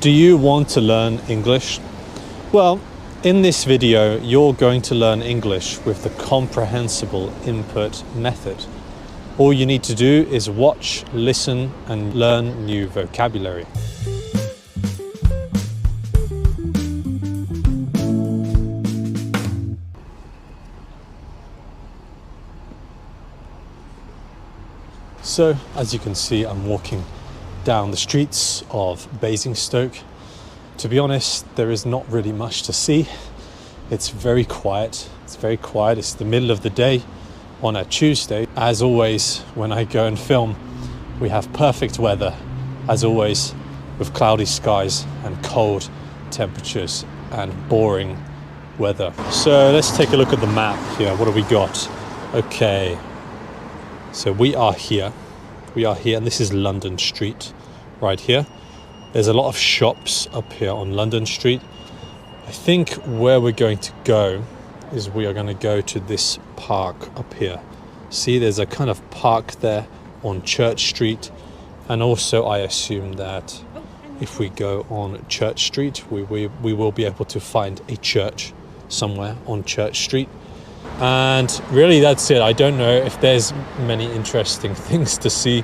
Do you want to learn English? Well, in this video, you're going to learn English with the comprehensible input method. All you need to do is watch, listen, and learn new vocabulary. So, as you can see, I'm walking down the streets of Basingstoke. To be honest, there is not really much to see. It's very quiet. It's the middle of the day on a Tuesday. As always, when I go and film, we have perfect weather, as always, with cloudy skies and cold temperatures and boring weather. So let's take a look at the map here. What have we got? Okay, so we are here, and this is London Street right here. There's a lot of shops up here on London Street. I think where we're going to go is we are going to go to this park up here. See, there's a kind of park there on Church Street, and also I assume that if we go on Church Street, we will be able to find a church somewhere on Church Street. And really that's it. I don't know if there's many interesting things to see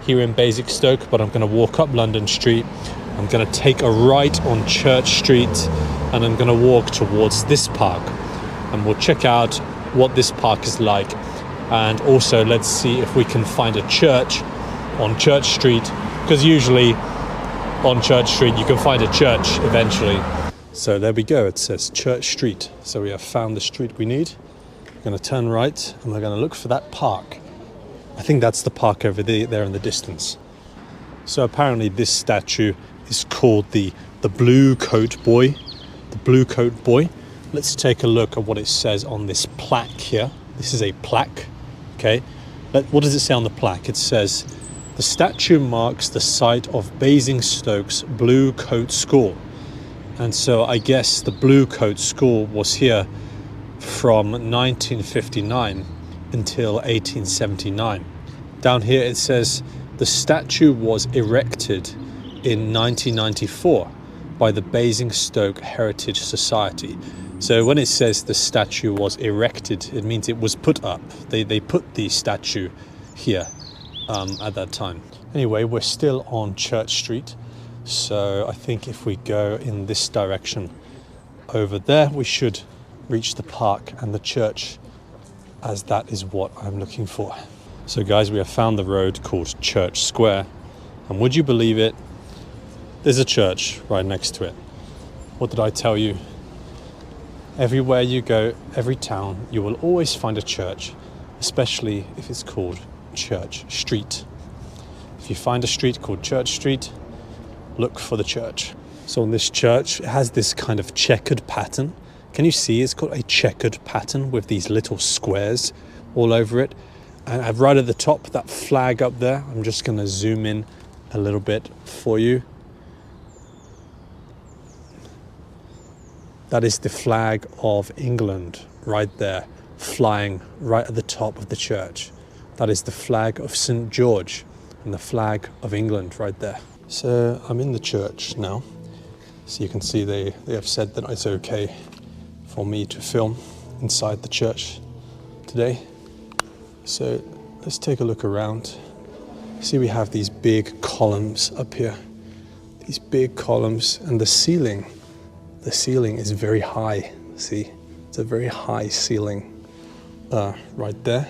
here in Basingstoke, but I'm going to walk up London Street. I'm going to take a right on Church Street, and I'm going to walk towards this park, and we'll check out what this park is like. And also let's see if we can find a church on Church Street, because usually on Church Street you can find a church eventually. So there we go, it says Church Street. So we have found the street we need. We're going to turn right and we're going to look for that park. I think that's the park over there in the distance. So apparently this statue is called the Blue Coat Boy. The Blue Coat Boy. Let's take a look at what it says on this plaque here. This is a plaque, okay? What does it say on the plaque? It says, the statue marks the site of Basingstoke's Blue Coat School. And so I guess the Blue Coat School was here from 1959 until 1879. Down here it says the statue was erected in 1994 by the Basingstoke Heritage Society. So when it says the statue was erected, it means it was put up. They put the statue here at that time. Anyway, we're still on Church Street. So I think if we go in this direction over there, we should reach the park and the church, as that is what I'm looking for. So guys, we have found the road called Church Square, and would you believe it, there's a church right next to it. What did I tell you? Everywhere you go, every town, you will always find a church, especially if it's called Church Street. If you find a street called Church Street, look for the church. So on this church, it has this kind of checkered pattern. Can you see it's got a checkered pattern with these little squares all over it? And right at the top, that flag up there, I'm just going to zoom in a little bit for you. That is the flag of England right there, flying right at the top of the church. That is the flag of St. George and the flag of England right there. So I'm in the church now. So you can see they have said that it's okay for me to film inside the church today. So let's take a look around. See, we have these big columns up here. These big columns, and the ceiling is very high. See, it's a very high ceiling right there.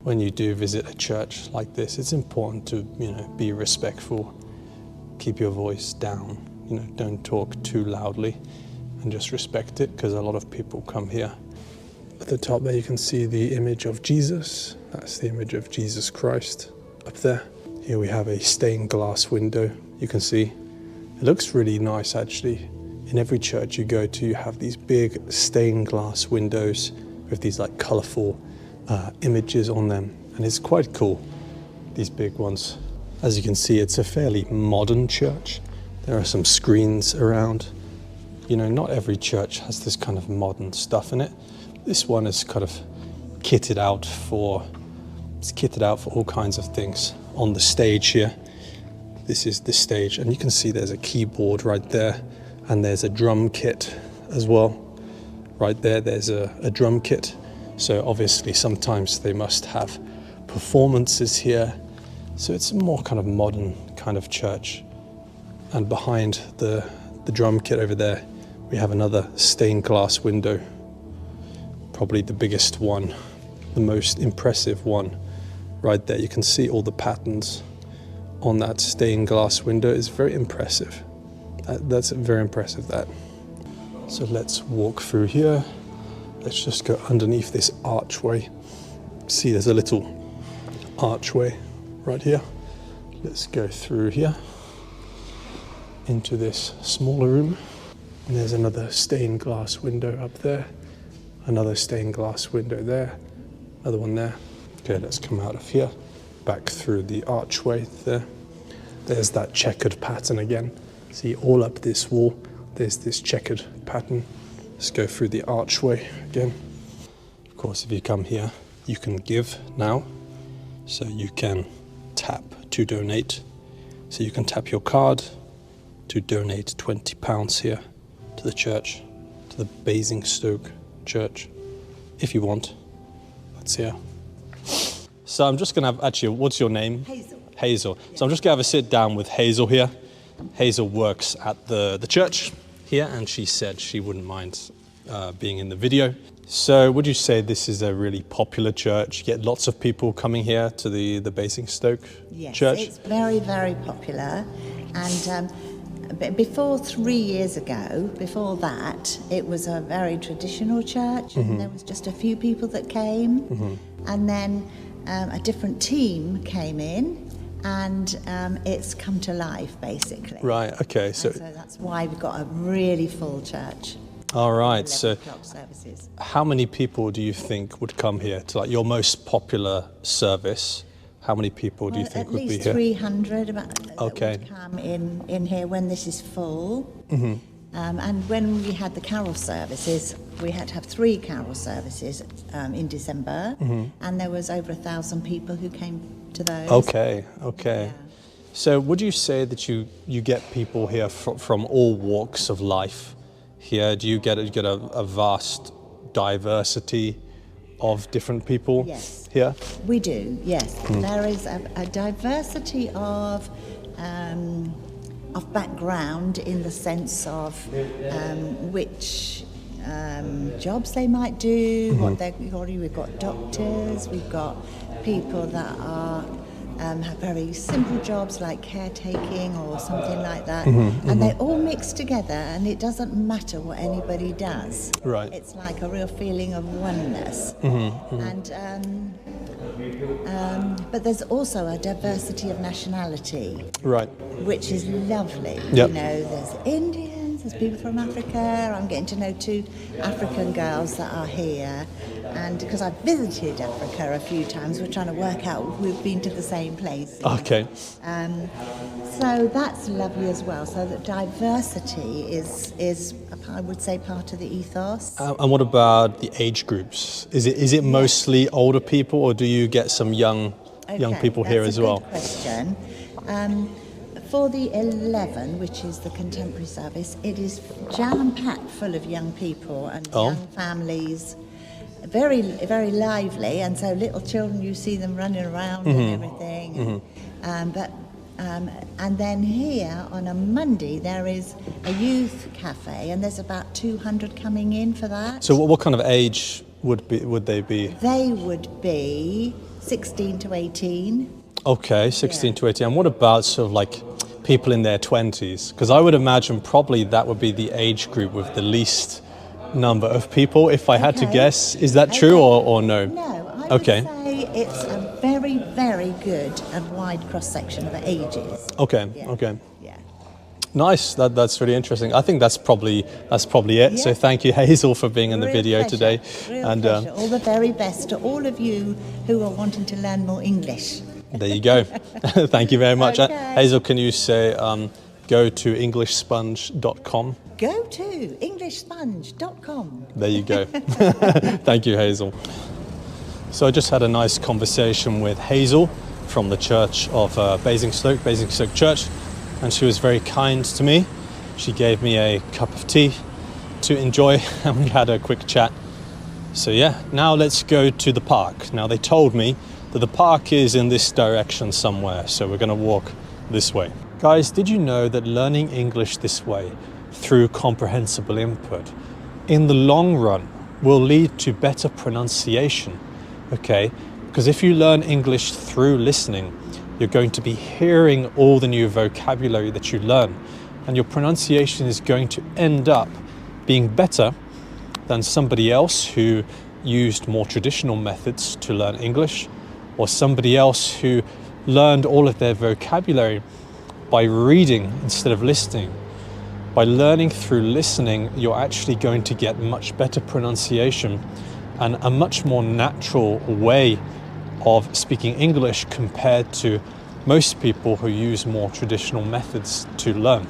When you do visit a church like this, it's important to, be respectful. Keep your voice down, don't talk too loudly, and just respect it, because a lot of people come here. At the top there you can see the image of Jesus. That's the image of Jesus Christ up there. Here we have a stained glass window. You can see it looks really nice actually. In every church you go to, you have these big stained glass windows with these like colorful images on them, and it's quite cool, these big ones. As you can see, it's a fairly modern church. There are some screens around. Not every church has this kind of modern stuff in it. This one is kind of kitted out for all kinds of things. On the stage here, this is the stage, and you can see there's a keyboard right there, and there's a drum kit as well. Right there, there's a drum kit. So obviously sometimes they must have performances here. So it's a more kind of modern kind of church. And behind the drum kit over there, we have another stained glass window. Probably the biggest one, the most impressive one. Right there, you can see all the patterns on that stained glass window. Is very impressive. That's very impressive, that. So let's walk through here. Let's just go underneath this archway. See, there's a little archway right here. Let's go through here into this smaller room. And there's another stained glass window up there. Another stained glass window there. Another one there. Okay, let's come out of here. Back through the archway there. There's that checkered pattern again. See, all up this wall, there's this checkered pattern. Let's go through the archway again. Of course, if you come here, you can give now. So you can tap to donate. So you can tap your card to donate £20 here to the church, to the Basingstoke church, if you want. That's here. So I'm just gonna have, actually, what's your name? Hazel. Hazel. Yeah. So I'm just gonna have a sit down with Hazel here. Hazel works at the church here, and she said she wouldn't mind being in the video. So would you say this is a really popular church? You get lots of people coming here to the Basingstoke church? Yes, it's very, very popular. And before 3 years ago, before that, it was a very traditional church, and there was just a few people that came. And then a different team came in, and it's come to life, basically. Right, okay. So that's why we've got a really full church. All right, so services. How many people do you think would come here to like your most popular service? How many people do you think would be here? At least 300 Okay. would come in here when this is full. And when we had the carol services, we had to have 3 carol services in December, and there was over 1,000 people who came to those. Okay. Yeah. So would you say that you get people here from all walks of life here? Do you get a vast diversity of different people here? We do, yes. There is a diversity of background in the sense of which jobs they might do, we've got doctors, we've got people that are have very simple jobs like caretaking or something like that, and they all mix together, and it doesn't matter what anybody does. Right. It's like a real feeling of oneness. But there's also a diversity of nationality, Right. which is lovely. Yep. You know, there's Indians, there's people from Africa. I'm getting to know 2 African girls that are here, and because I've visited Africa a few times, we're trying to work out if we've been to the same place. Okay. So that's lovely as well. So that diversity is I would say part of the ethos. And what about the age groups? Is it mostly older people, or do you get some young people here as well? That's a good question. For the 11, which is the contemporary service, it is jam-packed full of young people and young families. Very, very lively, and so little children, you see them running around and everything. And then here on a Monday there is a youth cafe, and there's about 200 coming in for that. So what kind of age would they be? They would be 16 to 18. Okay, 16 to 18. And what about sort of like people in their 20s? Because I would imagine probably that would be the age group with the least number of people, if I had to guess. Is that true or no? No, I would say it's a very, very good and wide cross-section of ages. Okay. Yeah. Nice, that's really interesting. I think that's probably it. Yeah. So thank you, Hazel, for being in the video pleasure. today. Real pleasure. All the very best to all of you who are wanting to learn more English. There you go. Thank you very much. Okay. Hazel, can you say go to EnglishSponge.com? Go to EnglishSponge.com. There you go. Thank you, Hazel. So I just had a nice conversation with Hazel from the church of Basingstoke Church, and she was very kind to me. She gave me a cup of tea to enjoy and we had a quick chat. So yeah, now let's go to the park. Now they told me that the park is in this direction somewhere, so we're going to walk this way. Guys, did you know that learning English this way, through comprehensible input, in the long run will lead to better pronunciation? Okay, because if you learn English through listening, you're going to be hearing all the new vocabulary that you learn, and your pronunciation is going to end up being better than somebody else who used more traditional methods to learn English, or somebody else who learned all of their vocabulary by reading instead of listening. By learning through listening, you're actually going to get much better pronunciation and a much more natural way of speaking English compared to most people who use more traditional methods to learn.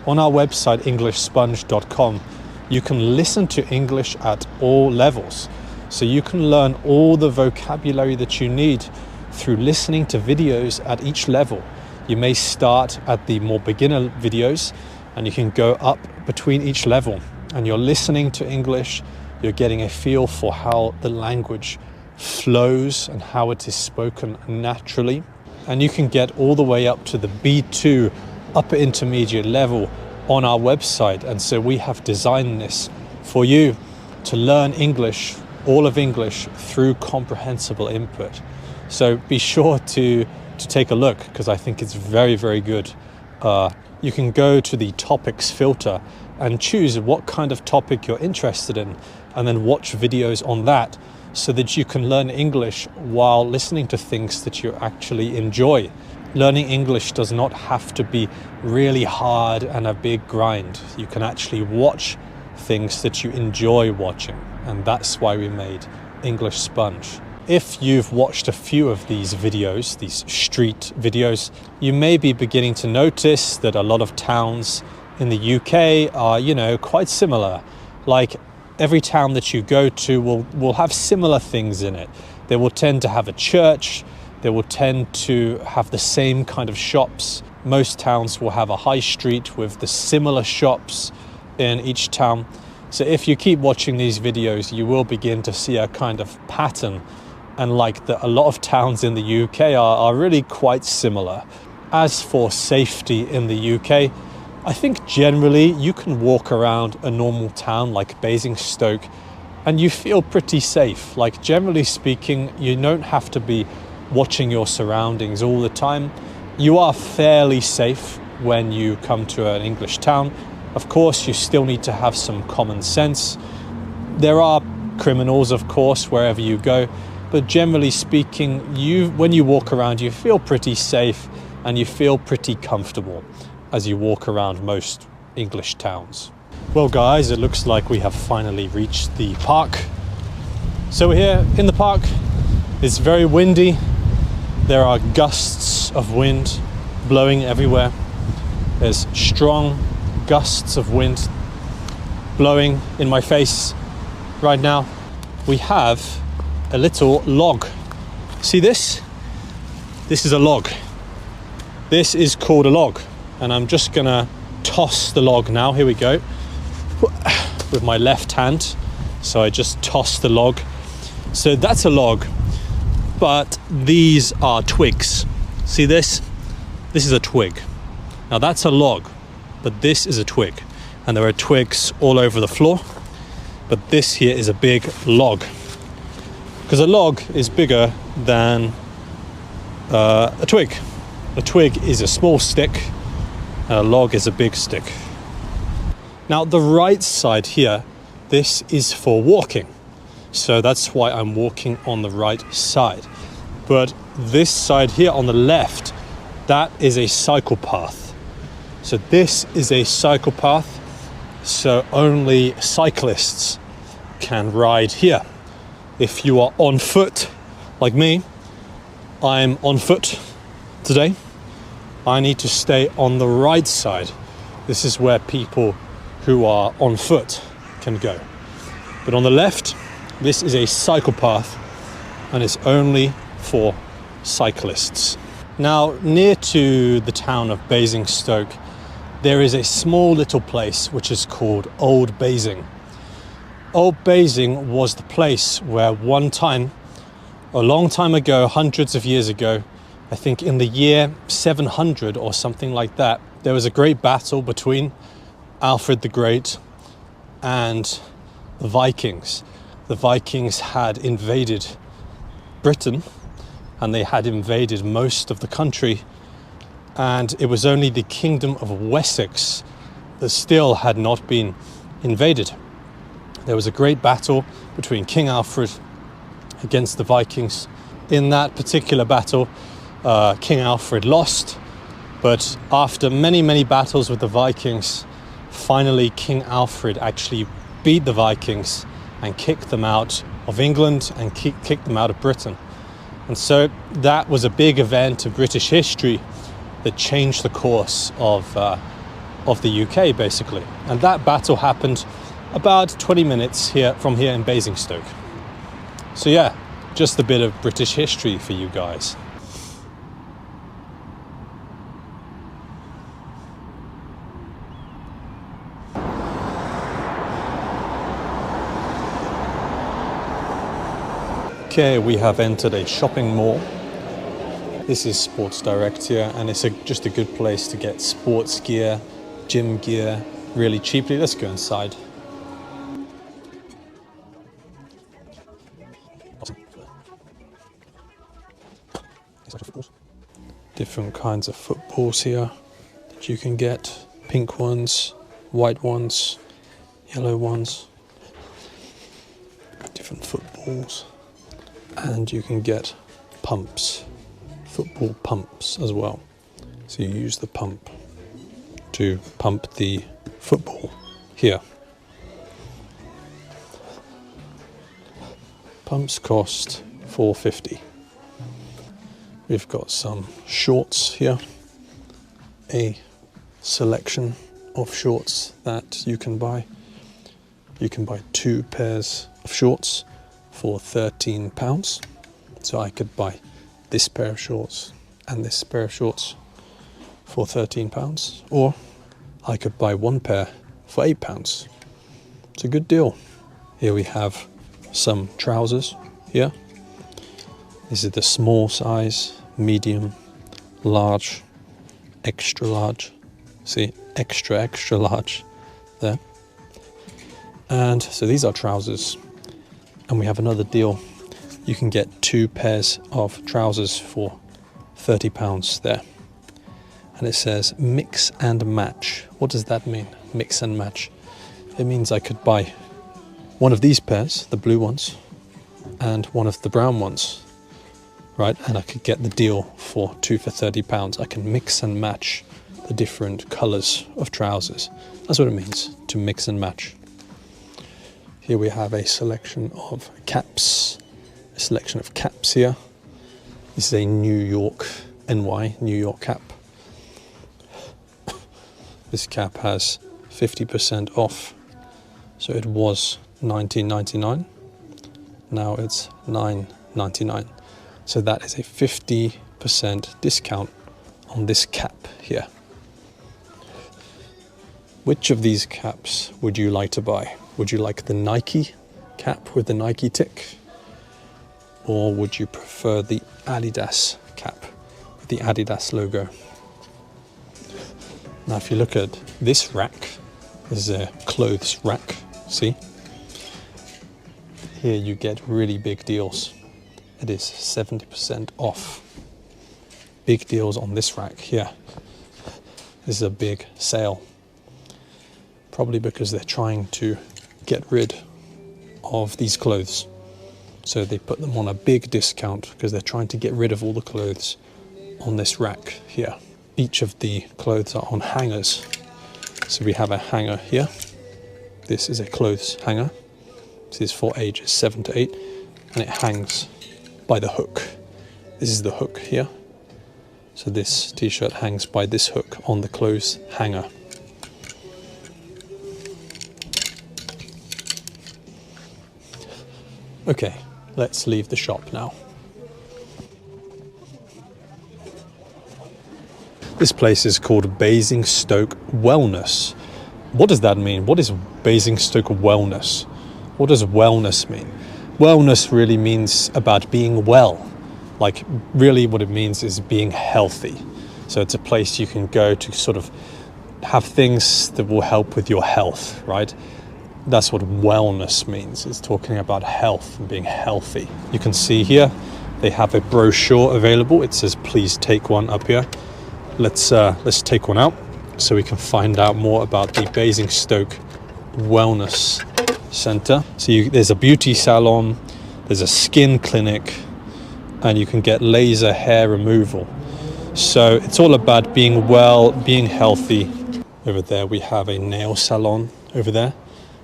On our website, EnglishSponge.com, you can listen to English at all levels. So you can learn all the vocabulary that you need through listening to videos at each level. You may start at the more beginner videos and you can go up between each level, and you're listening to English, you're getting a feel for how the language flows and how it is spoken naturally. And you can get all the way up to the B2 upper intermediate level on our website. And so we have designed this for you to learn English, all of English, through comprehensible input. So be sure to take a look, because I think it's very, very good. You can go to the topics filter and choose what kind of topic you're interested in, and then watch videos on that so that you can learn English while listening to things that you actually enjoy. Learning English does not have to be really hard and a big grind. You can actually watch things that you enjoy watching, and that's why we made English Sponge. If you've watched a few of these videos, these street videos, you may be beginning to notice that a lot of towns in the UK are, quite similar. Like every town that you go to will have similar things in it. They will tend to have a church. They will tend to have the same kind of shops. Most towns will have a high street with the similar shops in each town. So if you keep watching these videos, you will begin to see a kind of pattern. And a lot of towns in the UK are really quite similar. As for safety in the UK, I think generally you can walk around a normal town like Basingstoke and you feel pretty safe. Like generally speaking, you don't have to be watching your surroundings all the time. You are fairly safe when you come to an English town. Of course, you still need to have some common sense. There are criminals, of course, wherever you go. But generally speaking, when you walk around, you feel pretty safe and you feel pretty comfortable as you walk around most English towns. Well guys, it looks like we have finally reached the park. So we're here in the park. It's very windy. There are gusts of wind blowing everywhere. There's strong gusts of wind blowing in my face right now. We have a little log. See this? This is a log. This is called a log. And I'm just gonna toss the log now. Here we go. With my left hand. So I just toss the log. So that's a log. But these are twigs. See this? This is a twig. Now that's a log, but this is a twig. And there are twigs all over the floor. But this here is a big log. Because a log is bigger than a twig. A twig is a small stick, and a log is a big stick. Now the right side here, this is for walking. So that's why I'm walking on the right side. But this side here on the left, that is a cycle path. So this is a cycle path. So only cyclists can ride here. If you are on foot, like me, I'm on foot today. I need to stay on the right side. This is where people who are on foot can go. But on the left, this is a cycle path and it's only for cyclists. Now, near to the town of Basingstoke, there is a small little place which is called Old Basing. Old Basing was the place where one time, a long time ago, hundreds of years ago, I think in the year 700 or something like that, there was a great battle between Alfred the Great and the Vikings. The Vikings had invaded Britain, and they had invaded most of the country, and it was only the kingdom of Wessex that still had not been invaded. There was a great battle between King Alfred against the Vikings. In that particular battle, King Alfred lost, but after many battles with the Vikings, finally King Alfred actually beat the Vikings and kicked them out of England and kicked them out of Britain. And so that was a big event of British history that changed the course of the UK, basically. And that battle happened about 20 minutes from here in Basingstoke. So yeah, just a bit of British history for you guys. Okay, we have entered a shopping mall. This is Sports Direct here, and it's just a good place to get sports gear, gym gear, really cheaply. Let's go inside. Different kinds of footballs here that you can get. Pink ones, white ones, yellow ones. Different footballs. And you can get pumps, football pumps as well. So you use the pump to pump the football here. Pumps cost £4.50. We've got some shorts here, a selection of shorts that you can buy. You can buy 2 pairs of shorts for £13. So I could buy this pair of shorts and this pair of shorts for £13, or I could buy 1 pair for £8. It's a good deal. Here we have some trousers here. This is the small size, medium, large, extra large. See, extra large there. And so these are trousers. And we have another deal. You can get 2 pairs of trousers for £30 there. And it says mix and match. What does that mean? Mix and match. It means I could buy one of these pairs, the blue ones, and one of the brown ones, right? And I could get the deal for 2 for £30. I can mix and match the different colours of trousers. That's what it means, to mix and match. Here we have a selection of caps. A selection of caps here. This is a New York cap. This cap has 50% off. So it was $19.99. Now it's $9.99. So that is a 50% discount on this cap here. Which of these caps would you like to buy? Would you like the Nike cap with the Nike tick? Or would you prefer the Adidas cap with the Adidas logo? Now if you look at this rack, this is a clothes rack, see? Here you get really big deals. It is 70% off. Big deals on this rack here. This is a big sale. Probably because they're trying to get rid of these clothes. So they put them on a big discount because they're trying to get rid of all the clothes on this rack here. Each of the clothes are on hangers. So we have a hanger here. This is a clothes hanger. This is for ages 7 to 8, and it hangs by the hook. This is the hook here. So this t-shirt hangs by this hook on the clothes hanger. Okay, let's leave the shop now. This place is called Basingstoke Wellness. What does that mean? What is Basingstoke Wellness? What does wellness mean? Wellness really means about being well. Like, really what it means is being healthy. So it's a place you can go to sort of have things that will help with your health, right? That's what wellness means. It's talking about health and being healthy. You can see here, they have a brochure available. It says, please take one up here. Let's take one out so we can find out more about the Basingstoke Wellness Centre. So there's a beauty salon, there's a skin clinic, and you can get laser hair removal. So it's all about being well, being healthy. Over there we have a nail salon over there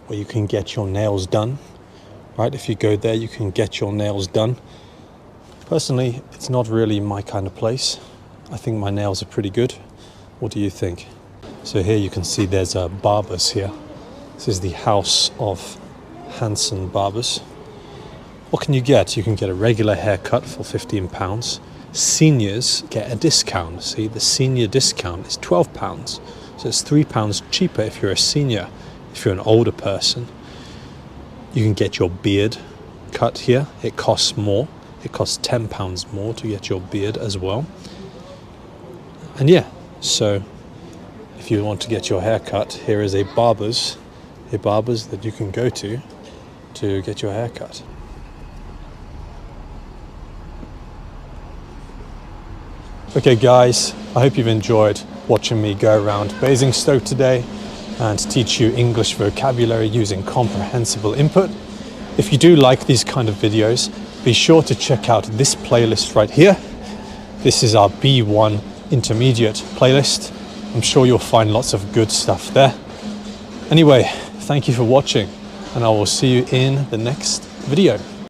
where you can get your nails done. Right, if you go there you can get your nails done. Personally, it's not really my kind of place. I think my nails are pretty good. What do you think? So here you can see there's a barbers here. This is the House of Hanson Barbers. What can you get? You can get a regular haircut for £15. Seniors get a discount. See, the senior discount is £12. So it's £3 cheaper if you're a senior. If you're an older person, you can get your beard cut here. It costs more. It costs £10 more to get your beard as well. And yeah, so if you want to get your hair cut, here is a barbers that you can go to get your hair cut. Okay guys, I hope you've enjoyed watching me go around Basingstoke today and teach you English vocabulary using comprehensible input. If you do like these kind of videos, be sure to check out this playlist right here. This is our B1 Intermediate playlist. I'm sure you'll find lots of good stuff there. Anyway, thank you for watching, and I will see you in the next video.